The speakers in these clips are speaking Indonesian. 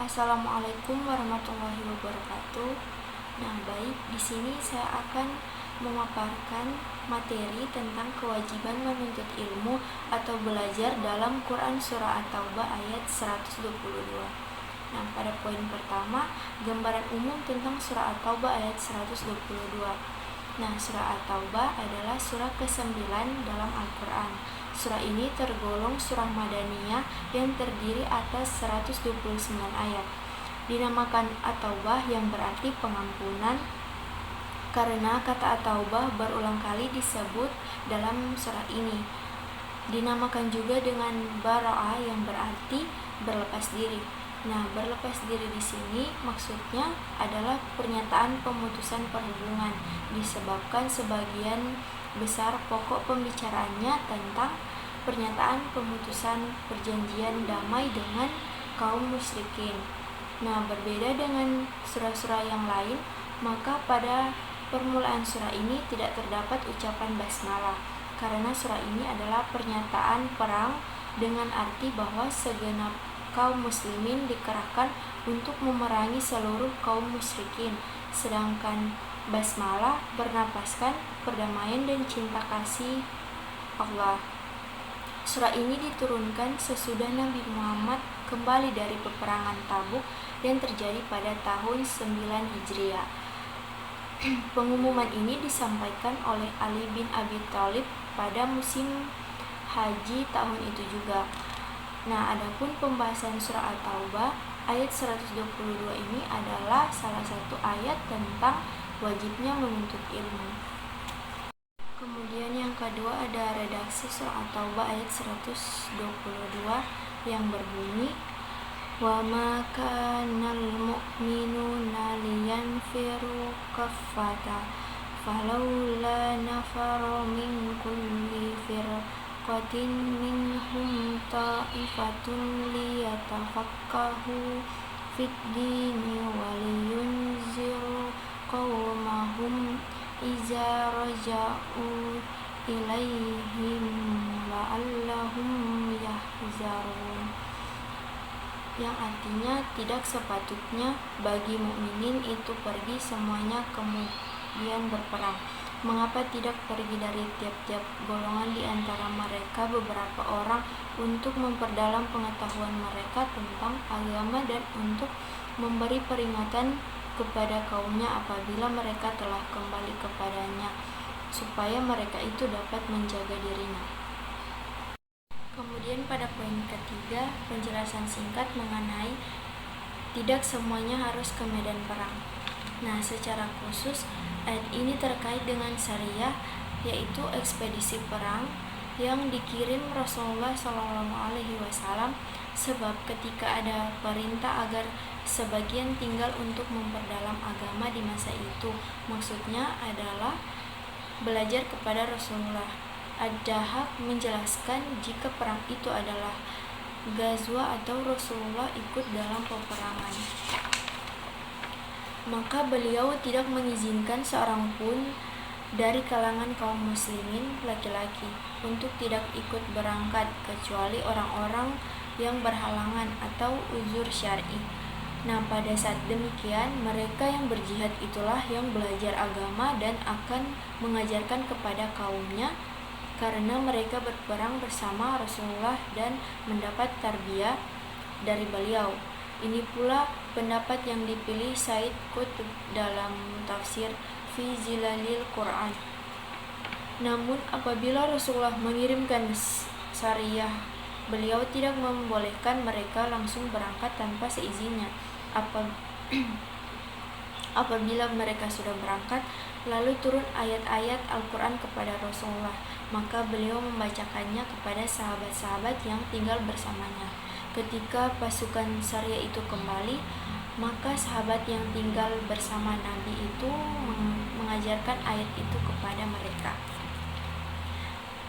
Assalamualaikum warahmatullahi wabarakatuh. Nah, baik, di sini saya akan memaparkan materi tentang kewajiban menuntut ilmu atau belajar dalam Quran Surah At-Taubah ayat 122. Nah, pada poin pertama, gambaran umum tentang Surah At-Taubah ayat 122. Nah, Surah At-Taubah adalah surah ke-9 dalam Al-Quran. Surah ini tergolong surah Madaniyah yang terdiri atas 129 ayat. Dinamakan At-Taubah yang berarti pengampunan karena kata At-Taubah berulang kali disebut dalam surah ini. Dinamakan juga dengan Bara'ah yang berarti berlepas diri. Nah, berlepas diri di sini maksudnya adalah pernyataan pemutusan perhubungan, disebabkan sebagian besar pokok pembicaraannya tentang pernyataan pemutusan perjanjian damai dengan kaum musyrikin. Nah, berbeda dengan surah-surah yang lain, maka pada permulaan surah ini tidak terdapat ucapan basmalah, karena surah ini adalah pernyataan perang dengan arti bahwa segenap kaum muslimin dikerahkan untuk memerangi seluruh kaum musyrikin, sedangkan basmalah bernapaskan perdamaian dan cinta kasih Allah. Surah ini diturunkan sesudah Nabi Muhammad kembali dari peperangan Tabuk yang terjadi pada tahun 9 Hijriah. Pengumuman ini disampaikan oleh Ali bin Abi Thalib pada musim haji tahun itu juga. Nah, adapun pembahasan surah At-Taubah ayat 122 ini adalah salah satu ayat tentang wajibnya menuntut ilmu. Kemudian yang kedua ada redaksi surah At-Taubah ayat 122 yang berbunyi wa ma kanal mu'minuna liyanfiru kaffata falawla nafara min kulli firqatin minhum ta'ifatun liyatafakkahu fid dini waliyunziru qawmahum iza raja'u ilaihim la'allahum yahzarun, yang artinya tidak sepatutnya bagi mukminin itu pergi semuanya kemudian berperang. Mengapa tidak pergi dari tiap-tiap golongan di antara mereka beberapa orang untuk memperdalam pengetahuan mereka tentang agama dan untuk memberi peringatan kepada kaumnya apabila mereka telah kembali kepadanya, supaya mereka itu dapat menjaga dirinya. Kemudian pada poin ketiga, penjelasan singkat mengenai tidak semuanya harus ke medan perang. Nah, secara khusus ayat ini terkait dengan syariah, yaitu ekspedisi perang yang dikirim Rasulullah SAW, sebab ketika ada perintah agar sebagian tinggal untuk memperdalam agama di masa itu, maksudnya adalah belajar kepada Rasulullah. Ad-Dahhak menjelaskan jika perang itu adalah Ghazwa atau Rasulullah ikut dalam peperangan, maka beliau tidak mengizinkan seorang pun dari kalangan kaum muslimin laki-laki untuk tidak ikut berangkat kecuali orang-orang yang berhalangan atau uzur syar'i. Nah, pada saat demikian mereka yang berjihad itulah yang belajar agama dan akan mengajarkan kepada kaumnya, karena mereka berperang bersama Rasulullah dan mendapat tarbiyah dari beliau. Ini pula pendapat yang dipilih Said Qutb dalam tafsir Fi Zilalil Quran. Namun apabila Rasulullah mengirimkan syariah, beliau tidak membolehkan mereka langsung berangkat tanpa seizinnya. Apabila mereka sudah berangkat, lalu turun ayat-ayat Al-Quran kepada Rasulullah, maka beliau membacakannya kepada sahabat-sahabat yang tinggal bersamanya. Ketika pasukan syariah itu kembali, maka sahabat yang tinggal bersama Nabi itu mengajarkan ayat itu kepada mereka.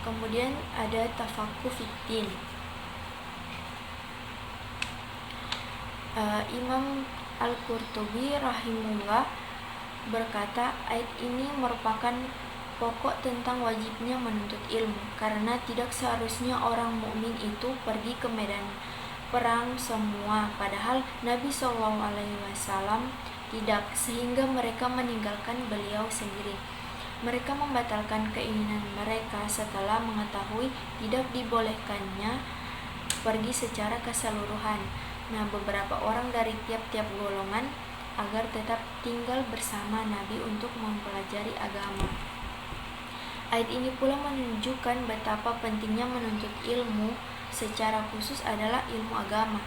Kemudian ada tafaqquh fiddin. Imam Al-Qurtubi rahimahullah berkata, ayat ini merupakan pokok tentang wajibnya menuntut ilmu, karena tidak seharusnya orang mukmin itu pergi ke medan perang semua, padahal Nabi SAW tidak, sehingga mereka meninggalkan beliau sendiri. Mereka membatalkan keinginan mereka setelah mengetahui tidak dibolehkannya pergi secara keseluruhan. Nah, beberapa orang dari tiap-tiap golongan agar tetap tinggal bersama Nabi untuk mempelajari agama. Ayat ini pula menunjukkan betapa pentingnya menuntut ilmu, secara khusus adalah ilmu agama.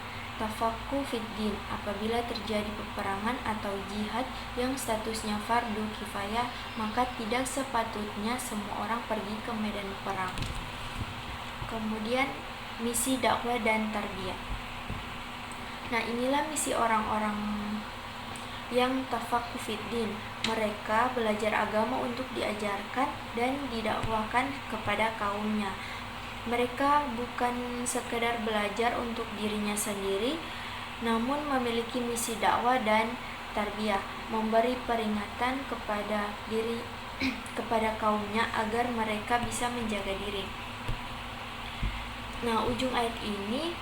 Tafaqquh fid din, apabila terjadi peperangan atau jihad yang statusnya fardu kifayah, maka tidak sepatutnya semua orang pergi ke medan perang. Kemudian misi dakwah dan tarbiyah. Nah, inilah misi orang-orang yang tafaqquh fid din. Mereka belajar agama untuk diajarkan dan didakwahkan kepada kaumnya. Mereka bukan sekedar belajar untuk dirinya sendiri, namun memiliki misi dakwah dan tarbiyah, memberi peringatan kepada kepada kaumnya agar mereka bisa menjaga diri. Nah, ujung ayat ini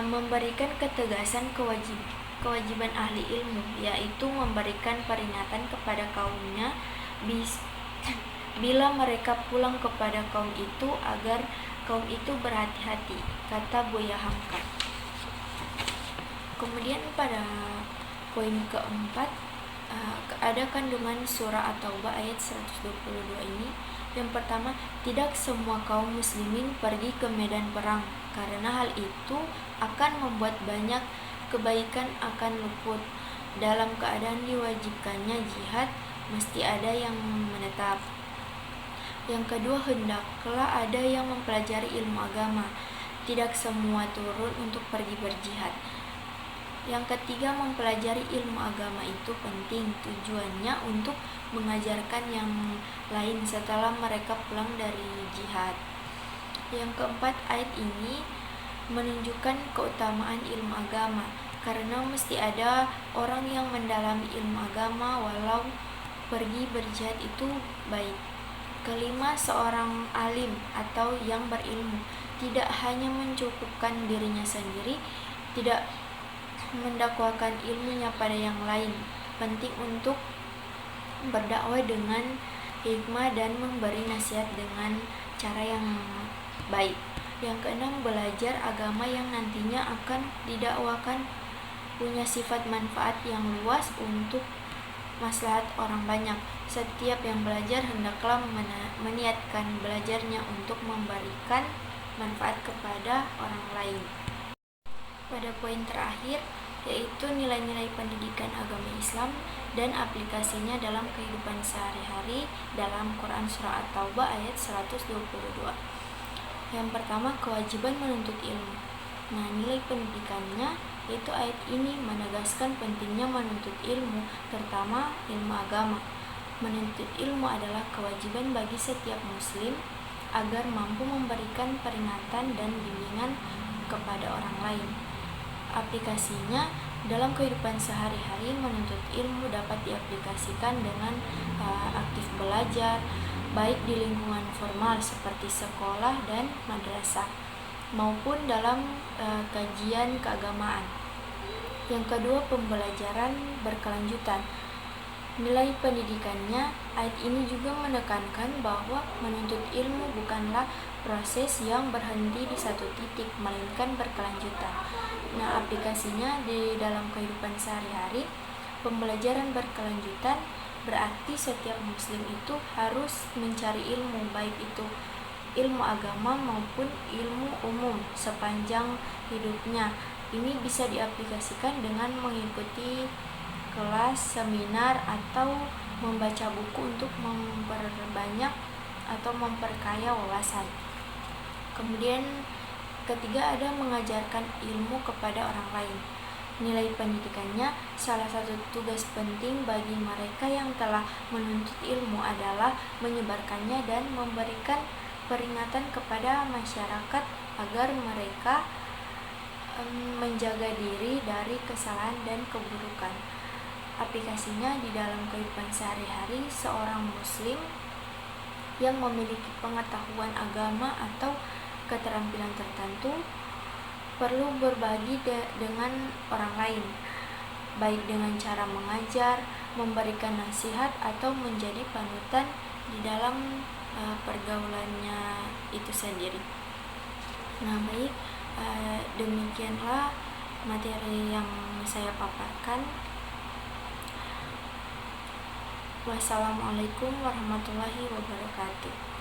memberikan ketegasan kewajiban ahli ilmu, yaitu memberikan peringatan kepada kaumnya bila mereka pulang kepada kaum itu agar kaum itu berhati-hati, kata Buya Hamka. Kemudian pada poin keempat, ada kandungan surah At-Taubah ayat 122 ini. Yang pertama, tidak semua kaum muslimin pergi ke medan perang, karena hal itu akan membuat banyak kebaikan akan luput. Dalam keadaan diwajibkannya jihad, mesti ada yang menetap. Yang kedua, hendaklah ada yang mempelajari ilmu agama. Tidak semua turun untuk pergi berjihad. Yang ketiga, mempelajari ilmu agama itu penting, tujuannya untuk mengajarkan yang lain setelah mereka pulang dari jihad. Yang keempat, ayat ini menunjukkan keutamaan ilmu agama, karena mesti ada orang yang mendalami ilmu agama walau pergi berjihad itu baik. Kelima, seorang alim atau yang berilmu tidak hanya mencukupkan dirinya sendiri, tidak mendakwakan ilmunya pada yang lain. Penting untuk berdakwah dengan hikmah dan memberi nasihat dengan cara yang baik. Yang keenam, belajar agama yang nantinya akan didakwakan punya sifat manfaat yang luas untuk maslahat orang banyak. Setiap yang belajar hendaklah meniatkan belajarnya untuk memberikan manfaat kepada orang lain. Pada poin terakhir, yaitu nilai-nilai pendidikan agama Islam dan aplikasinya dalam kehidupan sehari-hari dalam Quran Surah At-Taubah ayat 122. Yang pertama, kewajiban menuntut ilmu. Nah, nilai pendidikannya yaitu ayat ini menegaskan pentingnya menuntut ilmu, terutama ilmu agama. Menuntut ilmu adalah kewajiban bagi setiap muslim agar mampu memberikan peringatan dan bimbingan kepada orang lain. Aplikasinya dalam kehidupan sehari-hari, menuntut ilmu dapat diaplikasikan dengan aktif belajar, baik di lingkungan formal seperti sekolah dan madrasah, maupun dalam kajian keagamaan. Yang kedua, pembelajaran berkelanjutan. Nilai pendidikannya, ayat ini juga menekankan bahwa menuntut ilmu bukanlah proses yang berhenti di satu titik, melainkan berkelanjutan. Nah, aplikasinya di dalam kehidupan sehari-hari, pembelajaran berkelanjutan berarti setiap muslim itu harus mencari ilmu, baik itu ilmu agama maupun ilmu umum sepanjang hidupnya. Ini bisa diaplikasikan dengan mengikuti kelas, seminar, atau membaca buku untuk memperbanyak atau memperkaya wawasan. Kemudian ketiga, ada mengajarkan ilmu kepada orang lain. Nilai pendidikannya, salah satu tugas penting bagi mereka yang telah menuntut ilmu adalah menyebarkannya dan memberikan peringatan kepada masyarakat agar mereka menjaga diri dari kesalahan dan keburukan. Aplikasinya di dalam kehidupan sehari-hari, seorang muslim yang memiliki pengetahuan agama atau keterampilan tertentu perlu berbagi dengan orang lain, baik dengan cara mengajar, memberikan nasihat, atau menjadi panutan di dalam pergaulannya itu sendiri. Nah, baik, demikianlah materi yang saya paparkan. Wassalamualaikum warahmatullahi wabarakatuh.